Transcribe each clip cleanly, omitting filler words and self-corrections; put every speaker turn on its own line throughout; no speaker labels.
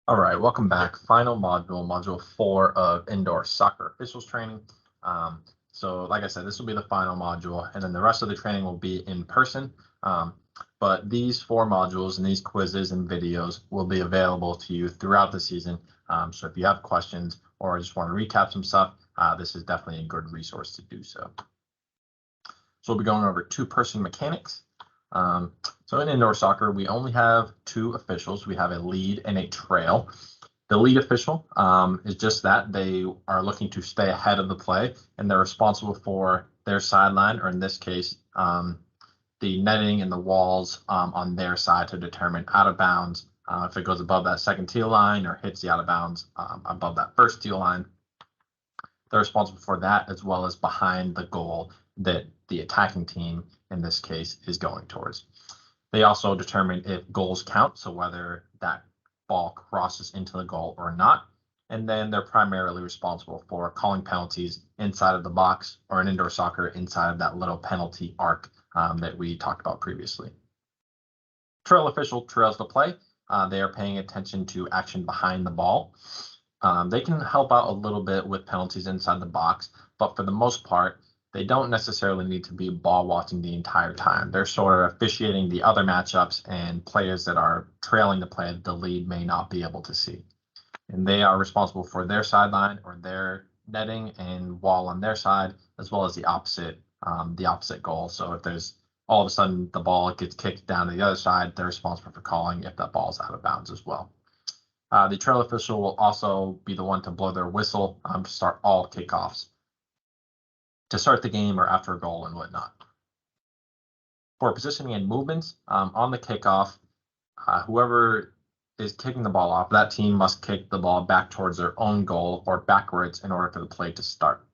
All right, welcome back. Final module, module 4 of indoor soccer officials training. So like I said, this will be the final module, and then the rest of the training will be in person. But these 4 modules and these quizzes and videos will be available to you throughout the season. So if you have questions or just want to recap some stuff, this is definitely a good resource to do so. So we'll be going over 2-person mechanics. So in indoor soccer, we only have 2 officials. We have a lead and a trail. The lead official is just that. They are looking to stay ahead of the play, and they're responsible for their sideline, or in this case, the netting and the walls on their side to determine out of bounds if it goes above that second teal line or hits the out of bounds above that first teal line. They're responsible for that, as well as behind the goal that the attacking team, in this case, is going towards. They also determine if goals count, so whether that ball crosses into the goal or not. And then they're primarily responsible for calling penalties inside of the box, or in indoor soccer inside of that little penalty arc that we talked about previously. Trail official trails the play. They are paying attention to action behind the ball. They can help out a little bit with penalties inside the box, but for the most part, they don't necessarily need to be ball watching the entire time. They're sort of officiating the other matchups and players that are trailing the play the lead may not be able to see. And they are responsible for their sideline or their netting and wall on their side, as well as the opposite goal. So if there's all of a sudden the ball gets kicked down to the other side, they're responsible for calling if that ball is out of bounds as well. The trail official will also be the one to blow their whistle to start all kickoffs, to start the game or after a goal and whatnot. For positioning and movements on the kickoff, whoever is kicking the ball off, that team must kick the ball back towards their own goal or backwards in order for the play to start.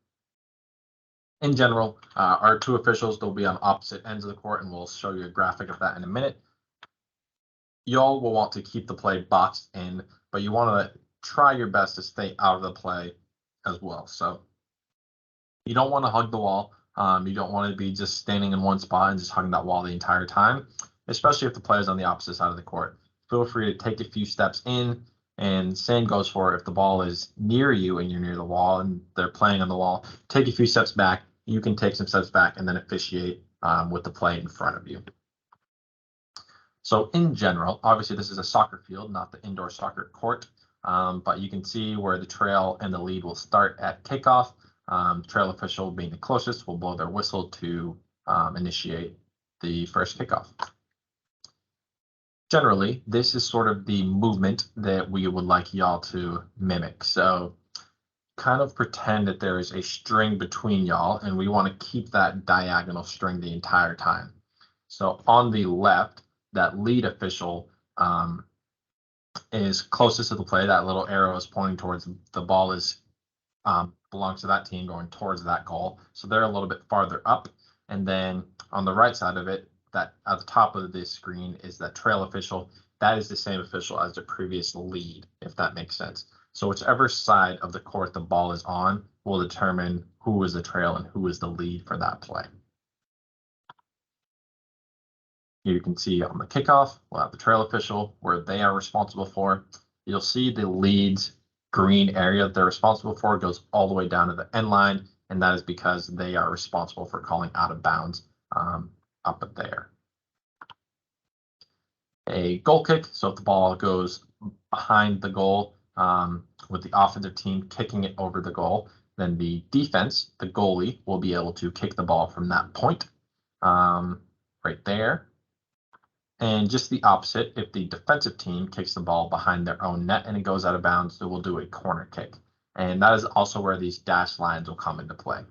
In general, our 2 officials, they'll be on opposite ends of the court, and we'll show you a graphic of that in a minute. Y'all will want to keep the play boxed in, but you want to try your best to stay out of the play as well. So you don't want to hug the wall. You don't want to be just standing in one spot and just hugging that wall the entire time, especially if the play is on the opposite side of the court. Feel free to take a few steps in, and same goes for if the ball is near you and you're near the wall and they're playing on the wall, take a few steps back. You can take some steps back and then officiate with the play in front of you. So in general, obviously this is a soccer field, not the indoor soccer court, but you can see where the trail and the lead will start at kickoff. Trail official being the closest will blow their whistle to initiate the first kickoff. Generally, this is sort of the movement that we would like y'all to mimic. So kind of pretend that there is a string between y'all, and we want to keep that diagonal string the entire time. So on the left, that lead official is closest to the play. That little arrow is pointing towards the ball is belongs to that team going towards that goal. So they're a little bit farther up. And then on the right side of it, that at the top of this screen is that trail official. That is the same official as the previous lead, if that makes sense. So whichever side of the court the ball is on will determine who is the trail and who is the lead for that play. You can see on the kickoff, we'll have the trail official where they are responsible for. You'll see the lead's green area that they're responsible for goes all the way down to the end line, and that is because they are responsible for calling out of bounds up there. A goal kick, so if the ball goes behind the goal with the offensive team kicking it over the goal, then the defense, the goalie, will be able to kick the ball from that point right there. And just the opposite, if the defensive team kicks the ball behind their own net and it goes out of bounds, they will do a corner kick. And that is also where these dashed lines will come into play.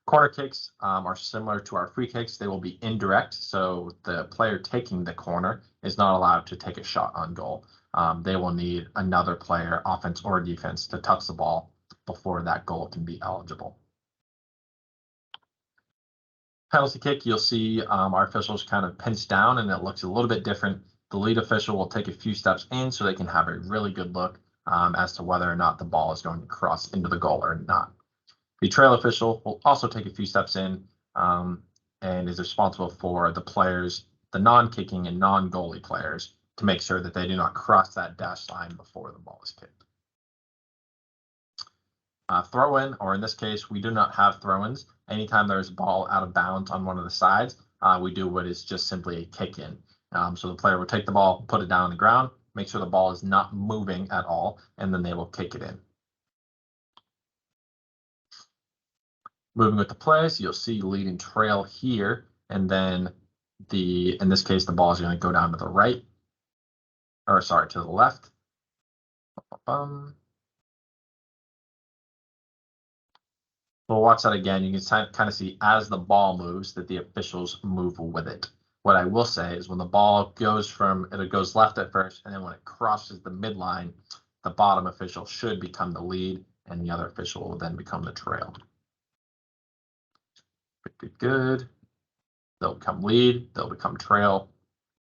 Corner kicks are similar to our free kicks. They will be indirect, so the player taking the corner is not allowed to take a shot on goal. They will need another player, offense or defense, to touch the ball before that goal can be eligible. Penalty kick, you'll see our officials kind of pinch down and it looks a little bit different. The lead official will take a few steps in so they can have a really good look as to whether or not the ball is going to cross into the goal or not. The trail official will also take a few steps in and is responsible for the players, the non-kicking and non-goalie players, to make sure that they do not cross that dash line before the ball is kicked. Throw-in, or in this case, we do not have throw-ins. Anytime there's a ball out of bounds on one of the sides, we do what is just simply a kick-in. So the player will take the ball, put it down on the ground, make sure the ball is not moving at all, and then they will kick it in. Moving with the play, so you'll see leading trail here, and then in this case, the ball is going to go down to the right, or sorry, to the left. We'll watch that again. You can kind of see as the ball moves that the officials move with it. What I will say is when the ball goes it goes left at first, and then when it crosses the midline, the bottom official should become the lead, and the other official will then become the trail. Good. They'll become lead, they'll become trail.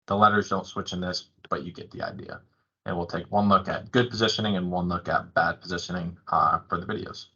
The letters don't switch in this, but you get the idea. And we'll take one look at good positioning and one look at bad positioning for the videos.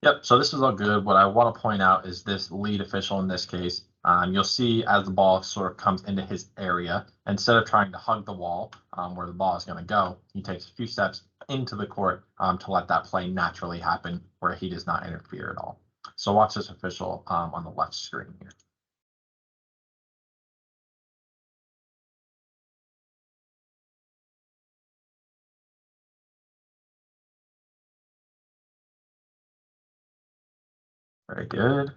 Yep, so this is all good. What I want to point out is this lead official in this case. You'll see as the ball sort of comes into his area, instead of trying to hug the wall where the ball is going to go, he takes a few steps into the court to let that play naturally happen where he does not interfere at all. So watch this official on the left screen here. Very good.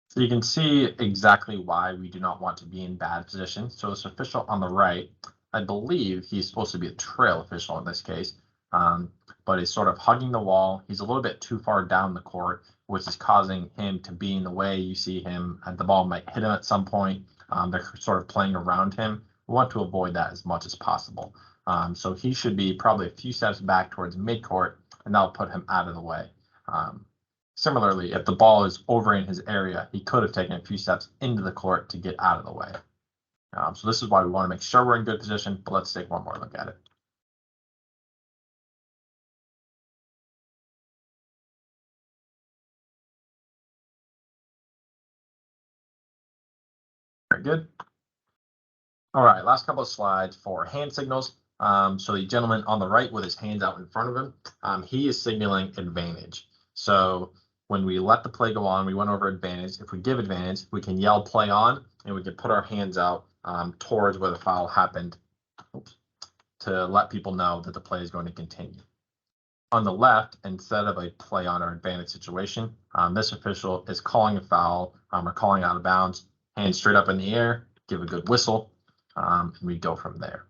So you can see exactly why we do not want to be in bad position. So this official on the right, I believe he's supposed to be a trail official in this case, but he's sort of hugging the wall. He's a little bit too far down the court, which is causing him to be in the way. You see him, and the ball might hit him at some point. They're sort of playing around him. We want to avoid that as much as possible. So he should be probably a few steps back towards midcourt, and that'll put him out of the way. Similarly, if the ball is over in his area, he could have taken a few steps into the court to get out of the way. So this is why we want to make sure we're in good position, but let's take one more look at it. Very good. All right, last couple of slides for hand signals. So the gentleman on the right with his hands out in front of him, he is signaling advantage. So when we let the play go on, we went over advantage. If we give advantage, we can yell play on, and we can put our hands out towards where the foul happened to let people know that the play is going to continue. On the left, instead of a play on or advantage situation, this official is calling a foul or calling out of bounds, hands straight up in the air, give a good whistle, and we go from there.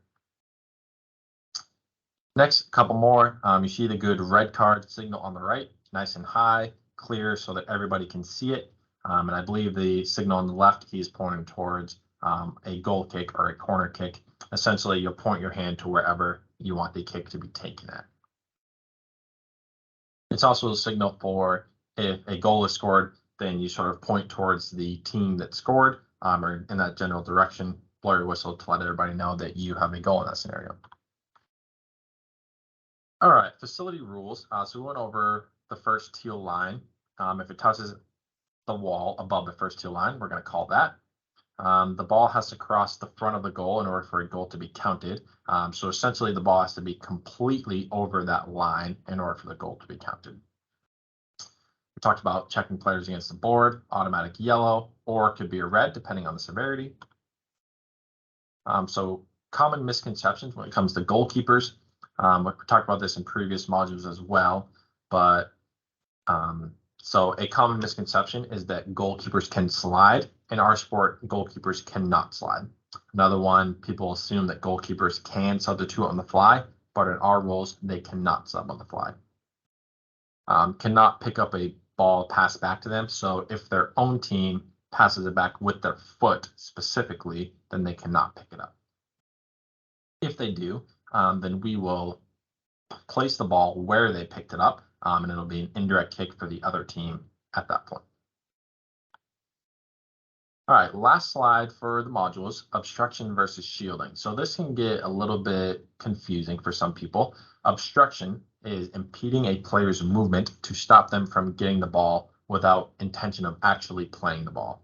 Next, couple more. You see the good red card signal on the right, nice and high, clear so that everybody can see it. And I believe the signal on the left, he's pointing towards a goal kick or a corner kick. Essentially, you'll point your hand to wherever you want the kick to be taken at. It's also a signal for if a goal is scored, then you sort of point towards the team that scored or in that general direction, blow your whistle to let everybody know that you have a goal in that scenario. All right, facility rules. So we went over the first teal line. If it touches the wall above the first teal line, we're going to call that. The ball has to cross the front of the goal in order for a goal to be counted. So essentially, the ball has to be completely over that line in order for the goal to be counted. We talked about checking players against the board, automatic yellow, or it could be a red, depending on the severity. So common misconceptions when it comes to goalkeepers. We talked about this in previous modules as well, but so a common misconception is that goalkeepers can slide. In our sport, goalkeepers cannot slide. Another one, people assume that goalkeepers can substitute on the fly, but in our rules, they cannot sub on the fly. Cannot pick up a ball passed back to them. So if their own team passes it back with their foot specifically, then they cannot pick it up. If they do, then we will place the ball where they picked it up, and it'll be an indirect kick for the other team at that point. All right, last slide for the modules, obstruction versus shielding. So this can get a little bit confusing for some people. Obstruction is impeding a player's movement to stop them from getting the ball without intention of actually playing the ball.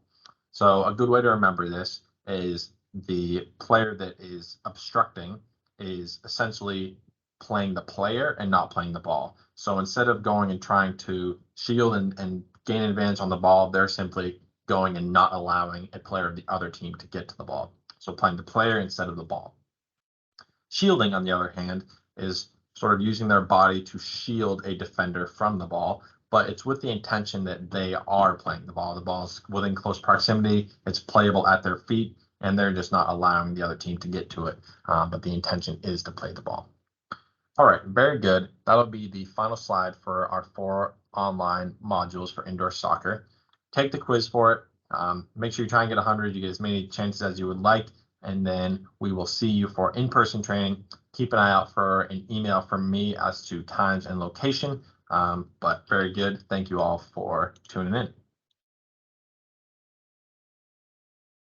So a good way to remember this is the player that is obstructing is essentially playing the player and not playing the ball. So instead of going and trying to shield and gain an advantage on the ball, they're simply going and not allowing a player of the other team to get to the ball. So playing the player instead of the ball. Shielding, on the other hand, is sort of using their body to shield a defender from the ball, but it's with the intention that they are playing the ball. The ball's within close proximity, it's playable at their feet, and they're just not allowing the other team to get to it. But the intention is to play the ball. All right, very good. That'll be the final slide for our 4 online modules for indoor soccer. Take the quiz for it. Make sure you try and get 100. You get as many chances as you would like. And then we will see you for in-person training. Keep an eye out for an email from me as to times and location. But very good. Thank you all for tuning in.